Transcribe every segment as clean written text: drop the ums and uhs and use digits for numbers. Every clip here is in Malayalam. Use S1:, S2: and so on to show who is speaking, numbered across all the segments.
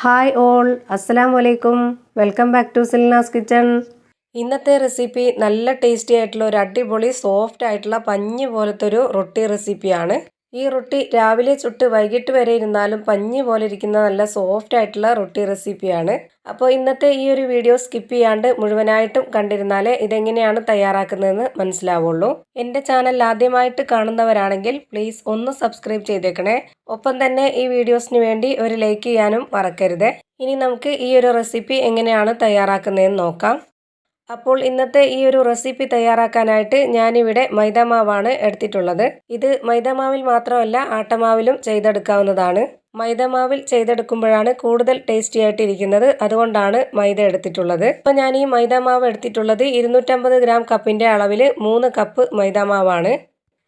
S1: ഹായ് ഓൾ, അസ്സലാമു അലൈക്കും. Welcome back to Silna's kitchen. ഇന്നത്തെ റെസിപ്പി നല്ല ടേസ്റ്റി ആയിട്ടുള്ള ഒരു അടിപൊളി സോഫ്റ്റ് ആയിട്ടുള്ള പഞ്ഞി പോലത്തെ ഒരു റൊട്ടി റെസിപ്പിയാണ്. ഈ റൊട്ടി രാവിലെ ചുട്ട് വൈകിട്ട് വരെ ഇരുന്നാലും പഞ്ഞി പോലെ ഇരിക്കുന്ന നല്ല സോഫ്റ്റ് ആയിട്ടുള്ള റൊട്ടി റെസിപ്പിയാണ്. അപ്പോൾ ഇന്നത്തെ ഈ ഒരു വീഡിയോ സ്കിപ്പ് ചെയ്യാണ്ട് മുഴുവനായിട്ടും കണ്ടിരുന്നാലേ ഇതെങ്ങനെയാണ് തയ്യാറാക്കുന്നതെന്ന് മനസ്സിലാവുള്ളൂ. എൻ്റെ ചാനൽ ആദ്യമായിട്ട് കാണുന്നവരാണെങ്കിൽ പ്ലീസ് ഒന്ന് സബ്സ്ക്രൈബ് ചെയ്തേക്കണേ. ഒപ്പം തന്നെ ഈ വീഡിയോസിന് വേണ്ടി ഒരു ലൈക്ക് ചെയ്യാനും മറക്കരുത്. ഇനി നമുക്ക് ഈ ഒരു റെസിപ്പി എങ്ങനെയാണ് തയ്യാറാക്കുന്നതെന്ന് നോക്കാം. അപ്പോൾ ഇന്നത്തെ ഈ ഒരു റെസിപ്പി തയ്യാറാക്കാനായിട്ട് ഞാനിവിടെ മൈദാമാവാണ് എടുത്തിട്ടുള്ളത്. ഇത് മൈദാമാവിൽ മാത്രമല്ല ആട്ടമാവിലും ചെയ്തെടുക്കാവുന്നതാണ്. മൈദാമാവിൽ ചെയ്തെടുക്കുമ്പോഴാണ് കൂടുതൽ ടേസ്റ്റി ആയിട്ട് ഇരിക്കുന്നത്. അതുകൊണ്ടാണ് മൈദ എടുത്തിട്ടുള്ളത്. ഇപ്പം ഞാൻ ഈ മൈദാമാവ് എടുത്തിട്ടുള്ളത് 250 ഗ്രാം കപ്പിൻ്റെ അളവിൽ 3 കപ്പ് മൈദാമാവാണ്.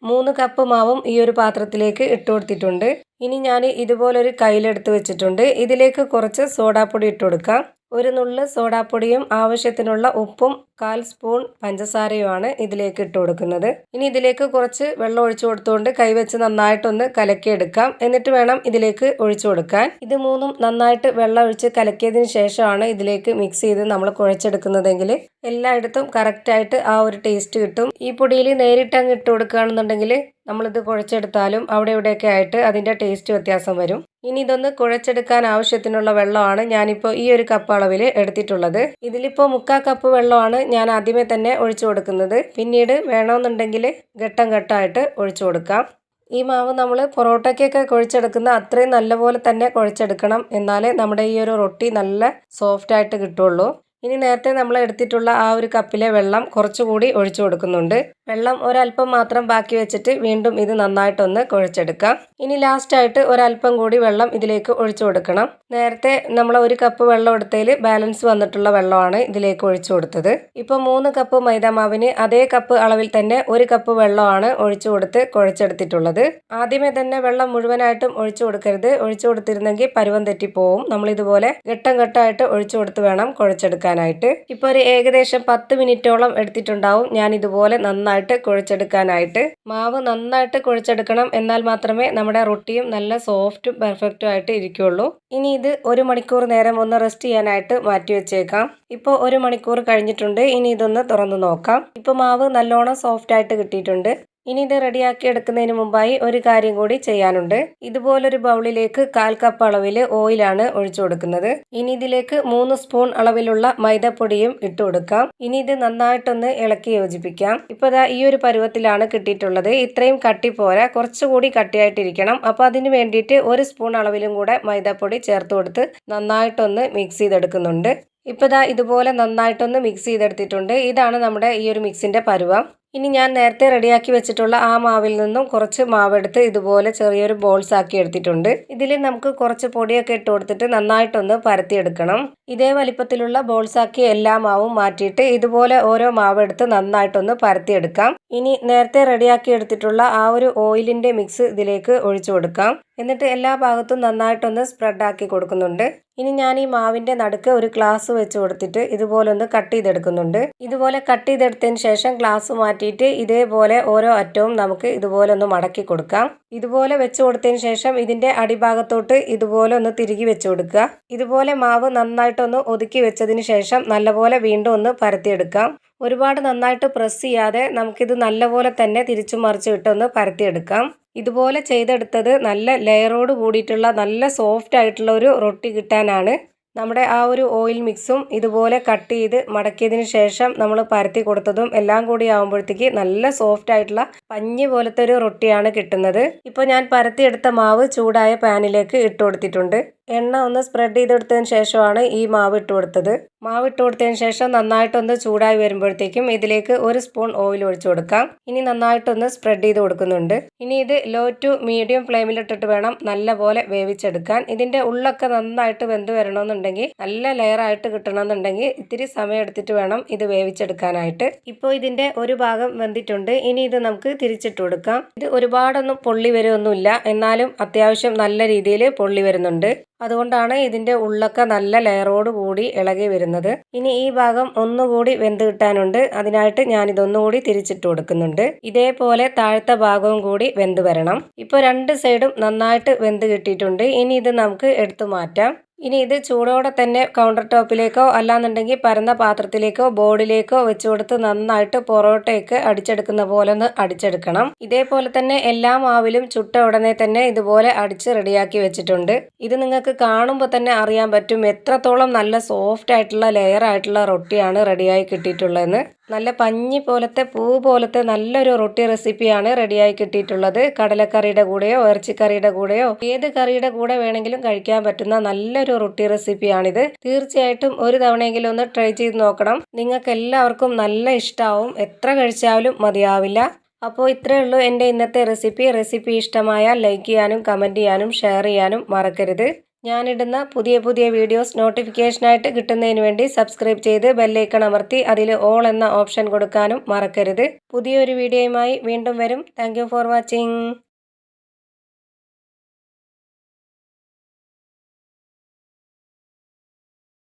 S1: 3 കപ്പ് മാവും ഈ ഒരു പാത്രത്തിലേക്ക് ഇട്ട് കൊടുത്തിട്ടുണ്ട്. ഇനി ഞാൻ ഇതുപോലൊരു കയ്യിലെടുത്ത് വെച്ചിട്ടുണ്ട്. ഇതിലേക്ക് കുറച്ച് സോഡാപ്പൊടി ഇട്ട് കൊടുക്കാം. ഒരു നുള്ള് സോഡാപ്പൊടിയും ആവശ്യത്തിനുള്ള ഉപ്പും 1/4 സ്പൂൺ പഞ്ചസാരയുമാണ് ഇതിലേക്ക് ഇട്ട് കൊടുക്കുന്നത്. ഇനി ഇതിലേക്ക് കുറച്ച് വെള്ളം ഒഴിച്ചു കൊടുത്തുകൊണ്ട് കൈവച്ച് നന്നായിട്ടൊന്ന് കലക്കിയെടുക്കാം. എന്നിട്ട് വേണം ഇതിലേക്ക് ഒഴിച്ചു കൊടുക്കാൻ. ഇത് മൂന്നും നന്നായിട്ട് വെള്ളം ഒഴിച്ച് കലക്കിയതിന് ശേഷമാണ് ഇതിലേക്ക് മിക്സ് ചെയ്ത് നമ്മൾ കുഴച്ചെടുക്കുന്നതെങ്കിൽ എല്ലായിടത്തും കറക്റ്റായിട്ട് ആ ഒരു ടേസ്റ്റ് കിട്ടും. ഈ പൊടിയിൽ നേരിട്ട് അങ്ങ് ഇട്ട് കൊടുക്കുകയാണെന്നുണ്ടെങ്കിൽ നമ്മളിത് കുഴച്ചെടുത്താലും അവിടെ ഇവിടെയൊക്കെ ആയിട്ട് അതിൻ്റെ ടേസ്റ്റ് വ്യത്യാസം വരും. ഇനി ഇതൊന്ന് കുഴച്ചെടുക്കാൻ ആവശ്യത്തിനുള്ള വെള്ളമാണ് ഞാനിപ്പോൾ ഈ ഒരു കപ്പ് അളവിൽ എടുത്തിട്ടുള്ളത്. ഇതിലിപ്പോൾ 3/4 കപ്പ് വെള്ളമാണ് ഞാൻ ആദ്യമേ തന്നെ ഒഴിച്ചു കൊടുക്കുന്നത്. പിന്നീട് വേണമെന്നുണ്ടെങ്കിൽ ഘട്ടം ഘട്ടമായിട്ട് ഒഴിച്ചു കൊടുക്കാം. ഈ മാവ് നമ്മൾ പൊറോട്ടയ്ക്കൊക്കെ കുഴച്ചെടുക്കുന്ന അത്രയും നല്ലപോലെ തന്നെ കുഴച്ചെടുക്കണം. എന്നാലേ നമ്മുടെ ഈ ഒരു റൊട്ടി നല്ല സോഫ്റ്റായിട്ട് കിട്ടുള്ളൂ. ഇനി നേരത്തെ നമ്മൾ എടുത്തിട്ടുള്ള ആ ഒരു കപ്പിലെ വെള്ളം കുറച്ചുകൂടി ഒഴിച്ചു കൊടുക്കുന്നുണ്ട്. വെള്ളം ഒരല്പം മാത്രം ബാക്കി വെച്ചിട്ട് വീണ്ടും ഇത് നന്നായിട്ടൊന്ന് കുഴച്ചെടുക്കാം. ഇനി ലാസ്റ്റായിട്ട് ഒരല്പം കൂടി വെള്ളം ഇതിലേക്ക് ഒഴിച്ചു കൊടുക്കണം. നേരത്തെ നമ്മൾ 1 കപ്പ് വെള്ളം എടുത്തതിൽ ബാലൻസ് വന്നിട്ടുള്ള വെള്ളമാണ് ഇതിലേക്ക് ഒഴിച്ചു കൊടുത്തത്. ഇപ്പോൾ 3 കപ്പ് മൈദാമാവിന് അതേ കപ്പ് അളവിൽ തന്നെ 1 കപ്പ് വെള്ളമാണ് ഒഴിച്ചു കൊടുത്ത് കുഴച്ചെടുത്തിട്ടുള്ളത്. ആദ്യമേ തന്നെ വെള്ളം മുഴുവനായിട്ടും ഒഴിച്ചു കൊടുക്കരുത്. ഒഴിച്ചു കൊടുത്തിരുന്നെങ്കിൽ പരുവം തെറ്റിപ്പോവും. നമ്മളിതുപോലെ ഘട്ടം ഘട്ടമായിട്ട് ഒഴിച്ചു കൊടുത്ത് വേണം കുഴച്ചെടുക്കാനായിട്ട്. ഇപ്പോൾ ഒരു ഏകദേശം 10 മിനിറ്റോളം എടുത്തിട്ടുണ്ടാവും ഞാൻ ഇതുപോലെ നന്നായിട്ട് കുഴച്ചെടുക്കാനായിട്ട്. മാവ് നന്നായിട്ട് കുഴച്ചെടുക്കണം. എന്നാൽ മാത്രമേ നമ്മുടെ റൊട്ടിയും നല്ല സോഫ്റ്റും പെർഫെക്റ്റും ആയിട്ട് ഇരിക്കുള്ളൂ. ഇനി ഇത് 1 മണിക്കൂർ നേരം ഒന്ന് റെസ്റ്റ് ചെയ്യാനായിട്ട് മാറ്റി വെച്ചേക്കാം. ഇപ്പോൾ 1 മണിക്കൂർ കഴിഞ്ഞിട്ടുണ്ട്. ഇനി ഇതൊന്ന് തുറന്നു നോക്കാം. ഇപ്പോൾ മാവ് നല്ലോണം സോഫ്റ്റ് ആയിട്ട് കിട്ടിയിട്ടുണ്ട്. ഇനി ഇത് റെഡിയാക്കി എടുക്കുന്നതിന് മുമ്പായി ഒരു കാര്യം കൂടി ചെയ്യാനുണ്ട്. ഇതുപോലൊരു ബൗളിലേക്ക് 1/4 കപ്പ് അളവിൽ ഓയിലാണ് ഒഴിച്ചു കൊടുക്കുന്നത്. ഇനി ഇതിലേക്ക് 3 സ്പൂൺ അളവിലുള്ള മൈദപ്പൊടിയും ഇട്ട് കൊടുക്കാം. ഇനി ഇത് നന്നായിട്ടൊന്ന് ഇളക്കി യോജിപ്പിക്കാം. ഇപ്പോൾ ദാ ഈ ഒരു പരുവത്തിലാണ് കിട്ടിയിട്ടുള്ളത്. ഇത്രയും കട്ടി പോരാ, കുറച്ചുകൂടി കട്ടിയായിട്ടിരിക്കണം. അപ്പോൾ അതിന് വേണ്ടിയിട്ട് 1 സ്പൂൺ അളവിലും കൂടെ മൈദപ്പൊടി ചേർത്ത് കൊടുത്ത് നന്നായിട്ടൊന്ന് മിക്സ് ചെയ്തെടുക്കുന്നുണ്ട്. ഇപ്പോൾ ദാ ഇതുപോലെ നന്നായിട്ടൊന്ന് മിക്സ് ചെയ്തെടുത്തിട്ടുണ്ട്. ഇതാണ് നമ്മുടെ ഈ ഒരു മിക്സിൻ്റെ പരുവം. ഇനി ഞാൻ നേരത്തെ റെഡിയാക്കി വെച്ചിട്ടുള്ള ആ മാവിൽ നിന്നും കുറച്ച് മാവെടുത്ത് ഇതുപോലെ ചെറിയൊരു ബോൾസ് ആക്കി എടുത്തിട്ടുണ്ട്. ഇതിൽ നമുക്ക് കുറച്ച് പൊടിയൊക്കെ ഇട്ട് കൊടുത്തിട്ട് നന്നായിട്ടൊന്ന് പരത്തിയെടുക്കണം. ഇതേ വലിപ്പത്തിലുള്ള ബോൾസ് ആക്കി എല്ലാ മാവും മാറ്റിയിട്ട് ഇതുപോലെ ഓരോ മാവെടുത്ത് നന്നായിട്ടൊന്ന് പരത്തിയെടുക്കാം. ഇനി നേരത്തെ റെഡിയാക്കി എടുത്തിട്ടുള്ള ആ ഒരു ഓയിലിൻ്റെ മിക്സ് ഇതിലേക്ക് ഒഴിച്ചു കൊടുക്കാം. എന്നിട്ട് എല്ലാ ഭാഗത്തും നന്നായിട്ടൊന്ന് സ്പ്രെഡാക്കി കൊടുക്കുന്നുണ്ട്. ഇനി ഞാൻ ഈ മാവിൻ്റെ നടുക്ക് ഒരു ഗ്ലാസ് വെച്ച് കൊടുത്തിട്ട് ഇതുപോലെ ഒന്ന് കട്ട് ചെയ്തെടുക്കുന്നുണ്ട്. ഇതുപോലെ കട്ട് ചെയ്തെടുത്തതിന് ശേഷം ഗ്ലാസ് മാറ്റിയിട്ട് ഇതേപോലെ ഓരോ അറ്റവും നമുക്ക് ഇതുപോലെ ഒന്ന് മടക്കി കൊടുക്കാം. ഇതുപോലെ വെച്ച് കൊടുത്തതിന് ശേഷം ഇതിൻ്റെ അടിഭാഗത്തോട്ട് ഇതുപോലെ ഒന്ന് തിരികെ വെച്ച് കൊടുക്കുക. ഇതുപോലെ മാവ് നന്നായിട്ടൊന്ന് ഒതുക്കി വെച്ചതിന് ശേഷം നല്ലപോലെ വീണ്ടും ഒന്ന് പരത്തിയെടുക്കാം. ഒരുപാട് നന്നായിട്ട് പ്രസ് ചെയ്യാതെ നമുക്കിത് നല്ലപോലെ തന്നെ തിരിച്ചു മറിച്ച് ഇട്ടൊന്ന് പരത്തിയെടുക്കാം. ഇതുപോലെ ചെയ്തെടുത്തത് നല്ല ലെയറോട് കൂടിയിട്ടുള്ള നല്ല സോഫ്റ്റ് ആയിട്ടുള്ള ഒരു റൊട്ടി കിട്ടാനാണ്. നമ്മുടെ ആ ഒരു ഓയിൽ മിക്സും ഇതുപോലെ കട്ട് ചെയ്ത് മടക്കിയതിന് ശേഷം നമ്മൾ പരത്തി കൊടുത്തതും എല്ലാം കൂടി ആകുമ്പോഴത്തേക്ക് നല്ല സോഫ്റ്റ് ആയിട്ടുള്ള പഞ്ഞി പോലത്തെ ഒരു റൊട്ടിയാണ് കിട്ടുന്നത്. ഇപ്പോൾ ഞാൻ പരത്തിയെടുത്ത മാവ് ചൂടായ പാനിലേക്ക് ഇട്ട് കൊടുത്തിട്ടുണ്ട്. എണ്ണ ഒന്ന് സ്പ്രെഡ് ചെയ്തെടുത്തതിന് ശേഷമാണ് ഈ മാവ് ഇട്ട് കൊടുത്തത്. മാവ് ഇട്ട് കൊടുത്തതിന് ശേഷം നന്നായിട്ടൊന്ന് ചൂടായി വരുമ്പോഴത്തേക്കും ഇതിലേക്ക് 1 സ്പൂൺ ഓയിൽ ഒഴിച്ചു കൊടുക്കാം. ഇനി നന്നായിട്ടൊന്ന് സ്പ്രെഡ് ചെയ്ത് കൊടുക്കുന്നുണ്ട്. ഇനി ഇത് ലോ ടു മീഡിയം ഫ്ലെയിമിലിട്ടിട്ട് വേണം നല്ലപോലെ വേവിച്ചെടുക്കാൻ. ഇതിൻ്റെ ഉള്ളൊക്കെ നന്നായിട്ട് വെന്ത് വരണമെന്നുണ്ടെങ്കിൽ, നല്ല ലെയറായിട്ട് കിട്ടണമെന്നുണ്ടെങ്കിൽ ഇത്തിരി സമയം എടുത്തിട്ട് വേണം ഇത് വേവിച്ചെടുക്കാനായിട്ട്. ഇപ്പോൾ ഇതിൻ്റെ ഒരു ഭാഗം വെന്തിട്ടുണ്ട്. ഇനി ഇത് നമുക്ക് തിരിച്ചിട്ട് കൊടുക്കാം. ഇത് ഒരുപാടൊന്നും പൊള്ളി വരുമൊന്നുമില്ല, എന്നാലും അത്യാവശ്യം നല്ല രീതിയിൽ പൊള്ളി വരുന്നുണ്ട്. അതുകൊണ്ടാണ് ഇതിൻ്റെ ഉള്ളൊക്കെ നല്ല ലെയറോട് കൂടി ഇളകി വരുന്നത്. ഇനി ഈ ഭാഗം ഒന്നുകൂടി വെന്ത് കിട്ടാനുണ്ട്. അതിനായിട്ട് ഞാനിതൊന്നുകൂടി തിരിച്ചിട്ട് കൊടുക്കുന്നുണ്ട്. ഇതേപോലെ താഴത്തെ ഭാഗവും കൂടി വെന്ത് വരണം. ഇപ്പോൾ 2 സൈഡും നന്നായിട്ട് വെന്ത് കിട്ടിയിട്ടുണ്ട്. ഇനി ഇത് നമുക്ക് എടുത്തു മാറ്റാം. ഇനി ഇത് ചൂടോടെ തന്നെ കൗണ്ടർ ടോപ്പിലേക്കോ അല്ലാന്നുണ്ടെങ്കിൽ പരന്ന പാത്രത്തിലേക്കോ ബോർഡിലേക്കോ വെച്ച് കൊടുത്ത് നന്നായിട്ട് പൊറോട്ടയൊക്കെ അടിച്ചെടുക്കുന്ന പോലെ ഒന്ന് അടിച്ചെടുക്കണം. ഇതേപോലെ തന്നെ എല്ലാ മാവിലും ചുട്ട ഉടനെ തന്നെ ഇതുപോലെ അടിച്ച് റെഡിയാക്കി വെച്ചിട്ടുണ്ട്. ഇത് നിങ്ങൾക്ക് കാണുമ്പോൾ തന്നെ അറിയാൻ പറ്റും എത്രത്തോളം നല്ല സോഫ്റ്റ് ആയിട്ടുള്ള ലെയർ ആയിട്ടുള്ള റൊട്ടിയാണ് റെഡിയായി കിട്ടിയിട്ടുള്ളതെന്ന്. നല്ല പഞ്ഞി പോലത്തെ പൂ പോലത്തെ നല്ലൊരു റൊട്ടി റെസിപ്പിയാണ് റെഡിയായി കിട്ടിയിട്ടുള്ളത്. കടലക്കറിയുടെ കൂടെയോ ഇറച്ചിക്കറിയുടെ കൂടെയോ ഏത് കറിയുടെ കൂടെ വേണമെങ്കിലും കഴിക്കാൻ പറ്റുന്ന നല്ലൊരു റൊട്ടി റെസിപ്പിയാണിത്. തീർച്ചയായിട്ടും ഒരു തവണയെങ്കിലും ഒന്ന് ട്രൈ ചെയ്ത് നോക്കണം. നിങ്ങൾക്ക് എല്ലാവർക്കും നല്ല ഇഷ്ടമാവും. എത്ര കഴിച്ചാലും മതിയാവില്ല. അപ്പോൾ ഇത്രയേ ഉള്ളൂ എൻ്റെ ഇന്നത്തെ റെസിപ്പി ഇഷ്ടമായാൽ ലൈക്ക് ചെയ്യാനും കമൻറ്റ് ചെയ്യാനും ഷെയർ ചെയ്യാനും മറക്കരുത്. ഞാനിടുന്ന പുതിയ വീഡിയോസ് നോട്ടിഫിക്കേഷനായിട്ട് കിട്ടുന്നതിന് വേണ്ടി സബ്സ്ക്രൈബ് ചെയ്ത് ബെല്ലൈക്കൺ അമർത്തി അതിൽ ഓൾ എന്ന ഓപ്ഷൻ കൊടുക്കാനും മറക്കരുത്. പുതിയൊരു വീഡിയോയുമായി വീണ്ടും വരും. Thank you for watching.